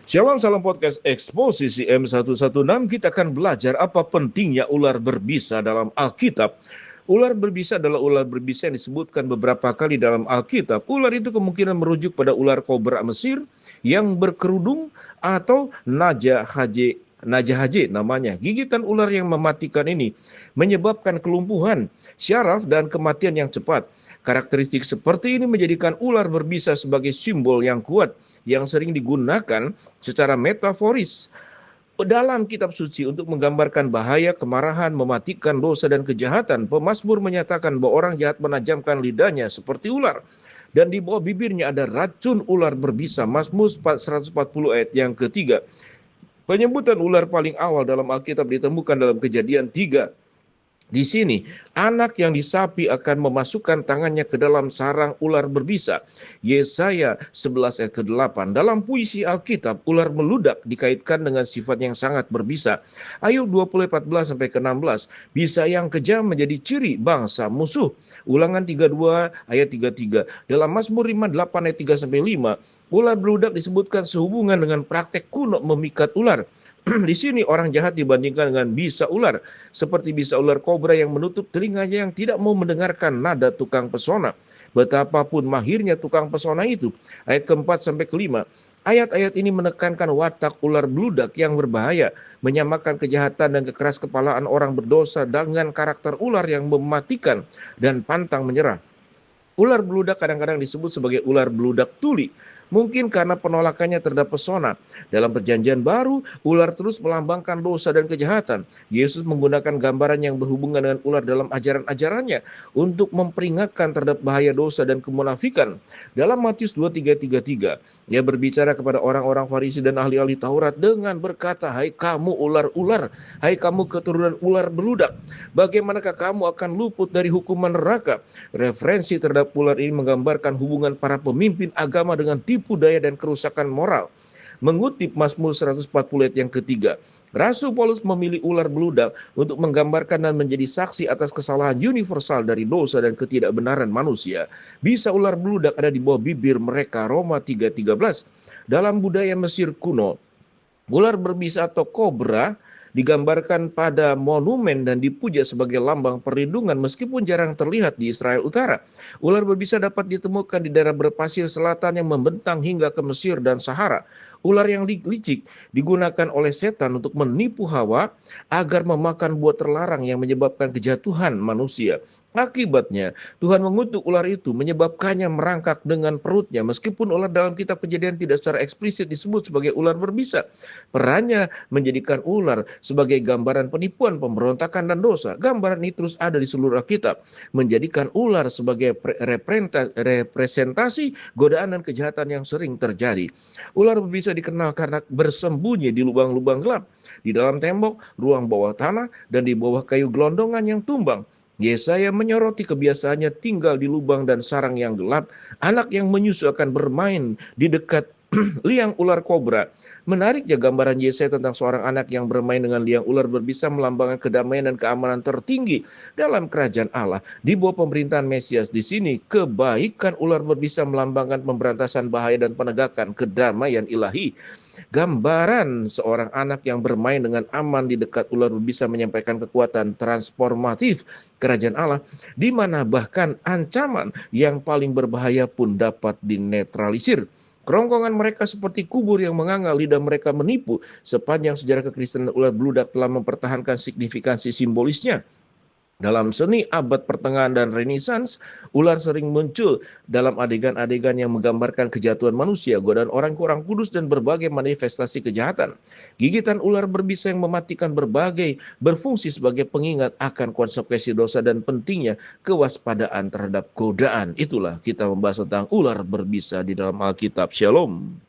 Shalom, salam podcast Eksposisi M116. Kita akan belajar apa pentingnya ular berbisa dalam Alkitab. Ular berbisa adalah ular berbisa yang disebutkan beberapa kali dalam Alkitab. Ular itu kemungkinan merujuk pada ular kobra Mesir yang berkerudung atau Naja haje namanya. Gigitan ular yang mematikan ini menyebabkan kelumpuhan, syaraf, dan kematian yang cepat. Karakteristik seperti ini menjadikan ular berbisa sebagai simbol yang kuat yang sering digunakan secara metaforis dalam kitab suci untuk menggambarkan bahaya, kemarahan, mematikan dosa dan kejahatan. Pemazmur menyatakan bahwa orang jahat menajamkan lidahnya seperti ular dan di bawah bibirnya ada racun ular berbisa. Mazmur 140 ayat yang ketiga. Penyebutan ular paling awal dalam Alkitab ditemukan dalam Kejadian 3. Di sini, anak yang disapi akan memasukkan tangannya ke dalam sarang ular berbisa. Yesaya 11 ayat ke-8. Dalam puisi Alkitab, ular meludak dikaitkan dengan sifat yang sangat berbisa. Ayub 20 14 sampai ke-16. Bisa yang kejam menjadi ciri bangsa musuh. Ulangan 32 ayat 33. Dalam Mazmur 58 ayat 3 sampai 5, ular beludak disebutkan sehubungan dengan praktek kuno memikat ular. Di sini orang jahat dibandingkan dengan bisa ular, seperti bisa ular kobra yang menutup telinganya yang tidak mau mendengarkan nada tukang pesona. Betapapun mahirnya tukang pesona itu. Ayat keempat sampai kelima. Ayat-ayat ini menekankan watak ular beludak yang berbahaya, menyamakan kejahatan dan kekeras kepalaan orang berdosa dengan karakter ular yang mematikan dan pantang menyerah. Ular beludak kadang-kadang disebut sebagai ular beludak tuli. Mungkin karena penolakannya terhadap pesona. Dalam perjanjian baru, ular terus melambangkan dosa dan kejahatan. Yesus menggunakan gambaran yang berhubungan dengan ular dalam ajaran-ajarannya untuk memperingatkan terhadap bahaya dosa dan kemunafikan. Dalam Matius 23:33, ia berbicara kepada orang-orang Farisi dan ahli-ahli Taurat dengan berkata, "Hai kamu ular-ular, hai kamu keturunan ular beludak, bagaimanakah kamu akan luput dari hukuman neraka?" Referensi terhadap ular ini menggambarkan hubungan para pemimpin agama dengan tipu daya dan kerusakan moral. Mengutip Mazmur 140 ayat yang ketiga, Rasul Paulus memilih ular beludak untuk menggambarkan dan menjadi saksi atas kesalahan universal dari dosa dan ketidakbenaran manusia. Bisa ular beludak ada di bawah bibir mereka, Roma 3:13. Dalam budaya Mesir kuno, ular berbisa atau kobra digambarkan pada monumen dan dipuja sebagai lambang perlindungan meskipun jarang terlihat di Israel Utara. Ular berbisa dapat ditemukan di daerah berpasir selatan yang membentang hingga ke Mesir dan Sahara. Ular yang licik digunakan oleh setan untuk menipu Hawa agar memakan buah terlarang yang menyebabkan kejatuhan manusia. Akibatnya, Tuhan mengutuk ular itu menyebabkannya merangkak dengan perutnya. Meskipun ular dalam kitab Kejadian tidak secara eksplisit disebut sebagai ular berbisa, perannya menjadikan ular sebagai gambaran penipuan, pemberontakan, dan dosa. Gambaran ini terus ada di seluruh Alkitab, menjadikan ular sebagai representasi godaan dan kejahatan yang sering terjadi. Ular berbisa dikenal karena bersembunyi di lubang-lubang gelap, di dalam tembok, ruang bawah tanah, dan di bawah kayu gelondongan yang tumbang. Yesaya menyoroti kebiasaannya tinggal di lubang dan sarang yang gelap. Anak yang menyusu akan bermain di dekat liang ular kobra. Menariknya gambaran Yesaya tentang seorang anak yang bermain dengan liang ular berbisa melambangkan kedamaian dan keamanan tertinggi dalam kerajaan Allah. Di bawah pemerintahan Mesias di sini, kebaikan ular berbisa melambangkan pemberantasan bahaya dan penegakan kedamaian ilahi. Gambaran seorang anak yang bermain dengan aman di dekat ular berbisa menyampaikan kekuatan transformatif kerajaan Allah, di mana bahkan ancaman yang paling berbahaya pun dapat dinetralisir. Kerongkongan mereka seperti kubur yang menganga, lidah mereka menipu. Sepanjang sejarah kekristenan, ular beludak telah mempertahankan signifikansi simbolisnya. Dalam seni abad pertengahan dan Renaissance, ular sering muncul dalam adegan-adegan yang menggambarkan kejatuhan manusia, godaan orang kurang kudus, dan berbagai manifestasi kejahatan. Gigitan ular berbisa yang mematikan berfungsi sebagai pengingat akan konsekuensi dosa dan pentingnya kewaspadaan terhadap godaan. Itulah kita membahas tentang ular berbisa di dalam Alkitab. Shalom.